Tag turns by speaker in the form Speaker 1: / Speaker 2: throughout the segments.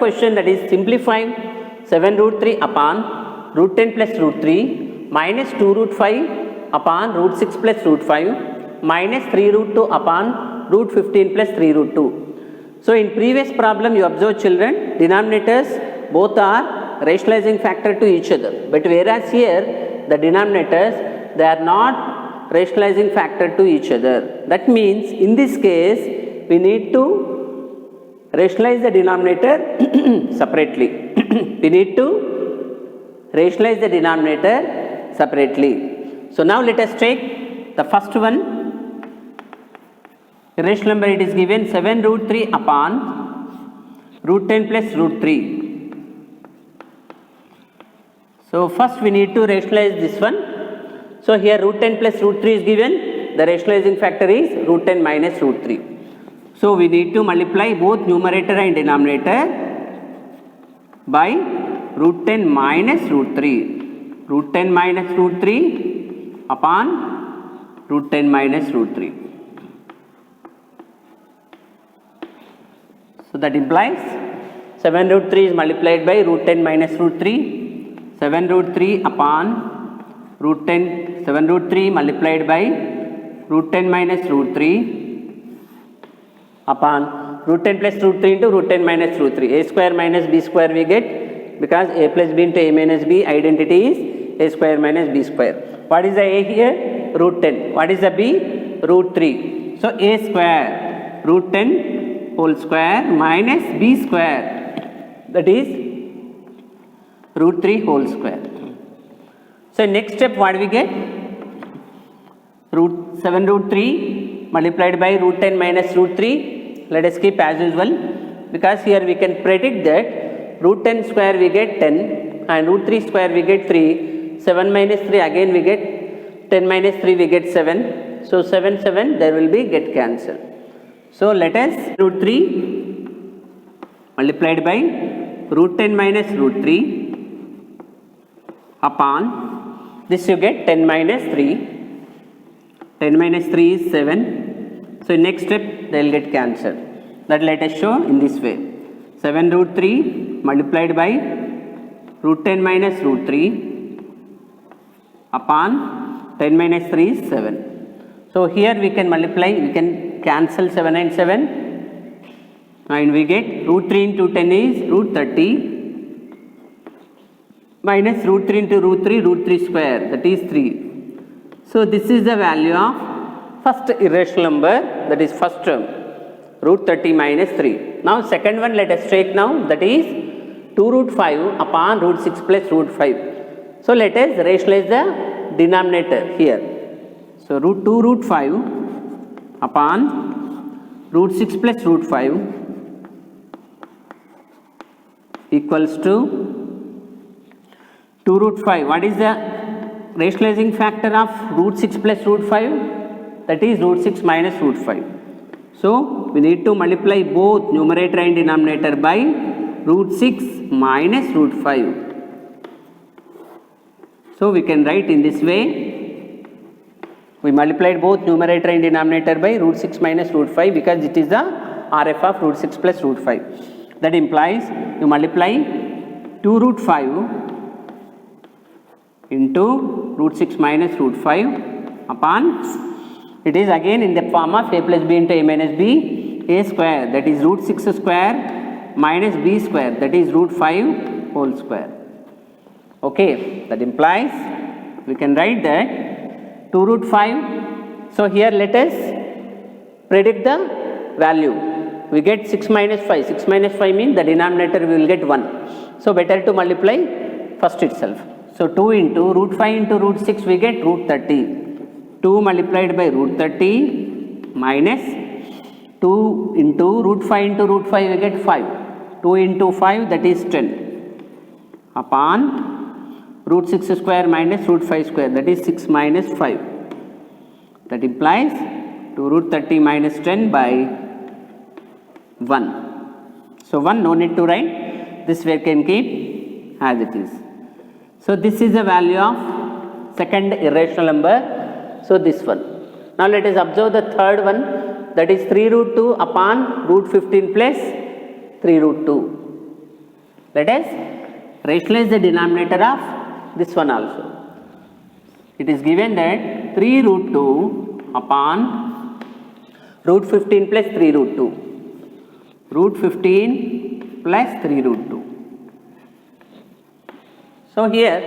Speaker 1: question, that is simplify 7 root 3 upon root 10 plus root 3 minus 2 root 5 upon root 6 plus root 5 minus 3 root 2 upon root 15 plus 3 root 2. So in previous problem you observe children, denominators both are rationalizing factor to each other, but whereas here the denominators, they are not rationalizing factor to each other. That means in this case we need to rationalize the denominator separately. We need to rationalize the denominator separately. So now let us take the first one. Irrational number, it is given 7 root 3 upon root 10 plus root 3. So first we need to rationalize this one. So here root 10 plus root 3 is given. The rationalizing factor is root 10 minus root 3. So we need to multiply both numerator and denominator by root 10 minus root 3. Root 10 minus root 3 upon root 10 minus root 3. So that implies 7 root 3 is multiplied by root 10 minus root 3. 7 root 3 upon root 10. 7 root 3 multiplied by root 10 minus root 3 upon root 10 plus root 3 into root 10 minus root 3. A square minus b square we get, because a plus b into a minus b, identity is a square minus b square. What is the a here? Root 10. What is the b? Root 3. So a square root 10 whole square minus b square, that is root 3 whole square. So next step what we get? Root 7 root 3 multiplied by root 10 minus root 3. Let us keep as usual, because here we can predict that root 10 square we get 10 and root 3 square we get 3. 7 minus 3 again we get 10 minus 3 we get 7. So 7 7 there will be get cancelled. So let us root 3 multiplied by root 10 minus root 3 upon this, you get 10 minus 3. 10 minus 3 is 7. So next step they will get cancelled. That let us show in this way. 7 root 3 multiplied by root 10 minus root 3 upon 10 minus 3 is 7. So here we can multiply, we can cancel 7 and 7 and we get root 3 into 10 is root 30 minus root 3 into root 3 square, that is 3. So this is the value of first irrational number, that is first term, root 30 minus 3. Now second one let us take now, that is 2 root 5 upon root 6 plus root 5. So let us rationalize the denominator here. So root 2 root 5 upon root 6 plus root 5 equals to 2 root 5. What is the rationalizing factor of root 6 plus root 5? That is root 6 minus root 5. So we need to multiply both numerator and denominator by root 6 minus root 5. So we can write in this way. We multiplied both numerator and denominator by root 6 minus root 5 because it is the RF of root 6 plus root 5. That implies you multiply 2 root 5 into root 6 minus root 5 upon, it is again in the form of a plus b into a minus b, a square, that is root 6 square minus b square, that is root 5 whole square. Okay, that implies we can write that 2 root 5. So here let us predict the value. We get 6 minus 5. 6 minus 5 means the denominator we will get 1. So better to multiply first itself. So 2 into root 5 into root 6 we get root 30. 2 multiplied by root 30 minus 2 into root 5 into root 5 we get 5. 2 into 5 that is 10 upon root 6 square minus root 5 square, that is 6 minus 5. That implies 2 root 30 minus 10 by 1. So 1 no need to write, this we can keep as it is. So this is the value of second irrational number. So this one. Now let us observe the third one, that is 3 root 2 upon root 15 plus 3 root 2. Let us rationalize the denominator of this one also. It is given that 3 root 2 upon root 15 plus 3 root 2. Root 15 plus 3 root 2. So here,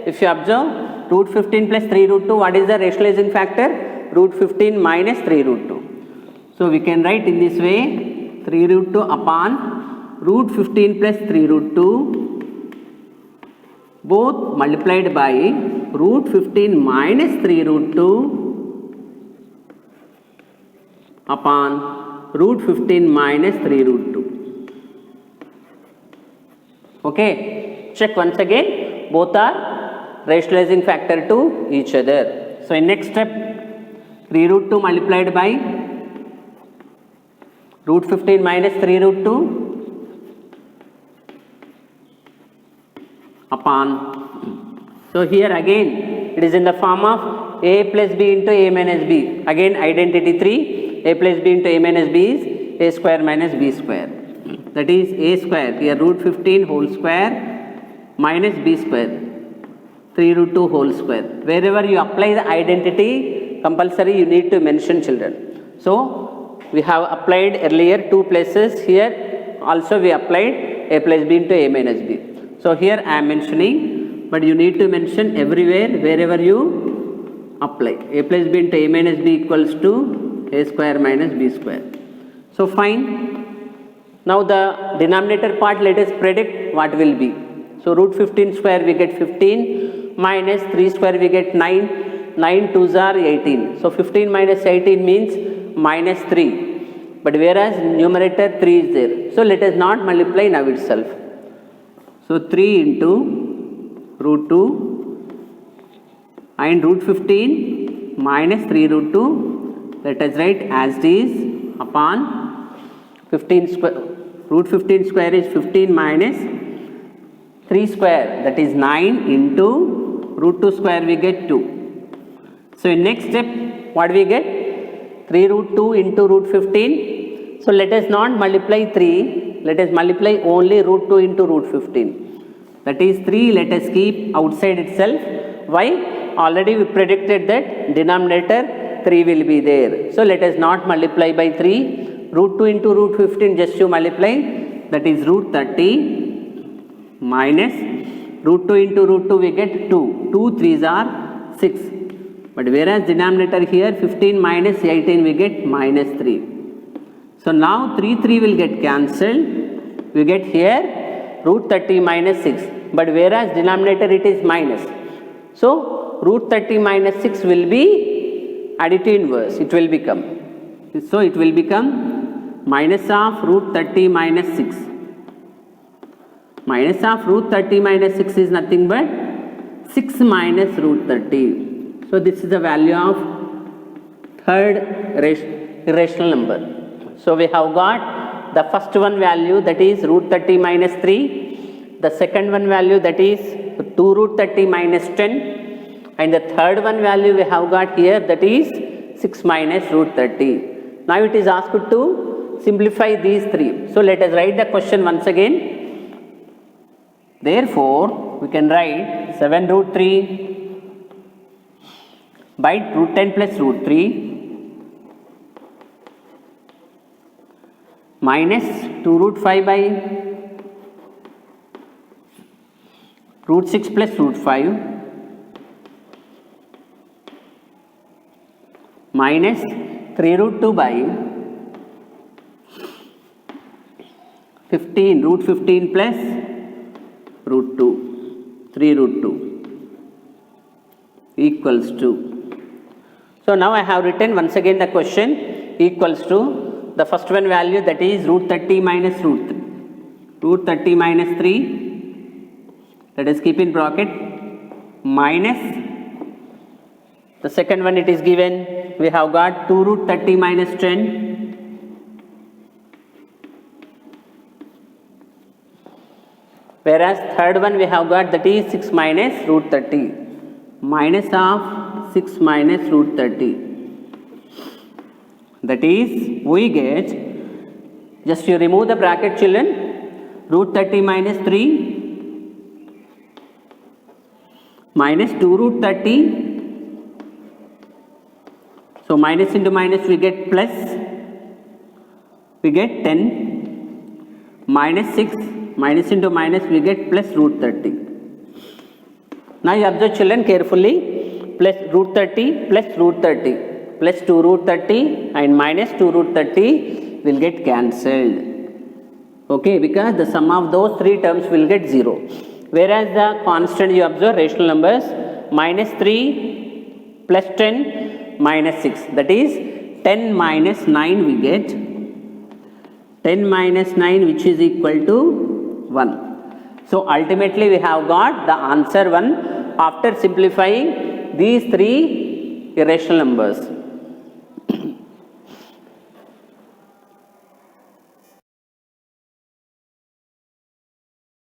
Speaker 1: if you observe root 15 plus 3 root 2, what is the rationalizing factor? Root 15 minus 3 root 2. So we can write in this way, 3 root 2 upon root 15 plus 3 root 2, both multiplied by root 15 minus 3 root 2 upon root 15 minus 3 root 2. Okay, check once again, both are rationalizing factor to each other. So in next step, 3 root 2 multiplied by root 15 minus 3 root 2 upon, so here again it is in the form of a plus b into a minus b. Again identity 3, a plus b into a minus b is a square minus b square. That is a square, here root 15 whole square minus b square, 3 root 2 whole square. Wherever you apply the identity, compulsory you need to mention, children. So we have applied earlier 2 places, here also we applied a plus b into a minus b. So here I am mentioning, but you need to mention everywhere wherever you apply. A plus b into a minus b equals to a square minus b square. So fine. Now the denominator part, let us predict what will be. So root 15 square we get 15 minus 3 square we get 9. 9 2s are 18. So 15 minus 18 means minus 3. But whereas numerator 3 is there. So let us not multiply now itself. So 3 into root 2 and root 15 minus 3 root 2, let us write as it is upon 15 square. Root 15 square is 15 minus 3 square, that is 9 into root 2 square we get 2. So in next step what we get? 3 root 2 into root 15. So let us not multiply 3, let us multiply only root 2 into root 15. That is 3, let us keep outside itself. Why? Already we predicted that denominator 3 will be there. So let us not multiply by 3. Root 2 into root 15 just you multiply, that is root 30 minus root 2 into root 2 we get 2. 2 3s are 6. But whereas denominator here 15 minus 18 we get minus 3. So now 3 will get cancelled. We get here root 30 minus 6. But whereas denominator it is minus. So root 30 minus 6 will be additive inverse. It will become. So it will become minus of root 30 minus 6. Minus of root 30 minus 6 is nothing but 6 minus root 30. So this is the value of third irrational number. So we have got the first one value, that is root 30 minus 3. The second one value, that is 2 root 30 minus 10. And the third one value we have got here, that is 6 minus root 30. Now it is asked to simplify these 3. So let us write the question once again. Therefore, we can write 7 root 3 by root 10 plus root 3 minus 2 root 5 by root 6 plus root 5 minus 3 root 2 by 15 root 15 plus root 2, 3 root 2 equals to. So now I have written once again the question equals to the first one value, that is root 30 minus root 3. Root 30 minus 3, let us keep in bracket, minus the second one it is given, we have got 2 root 30 minus 10 whereas third one we have got, that is 6 minus root 30, minus of 6 minus root 30. That is we get, just you remove the bracket children, root 30 minus 3 minus 2 root 30. So minus into minus we get plus, we get 10 minus 6, minus into minus we get plus root 30. Now you observe children carefully, plus root 30 plus root 30 plus 2 root 30 and minus 2 root 30 will get cancelled. Okay, because the sum of those three terms will get 0. Whereas the constant you observe rational numbers, minus 3 plus 10 minus 6, that is 10 minus 9 we get, 10 minus 9 which is equal to 1. So ultimately we have got the answer 1 after simplifying these three irrational numbers.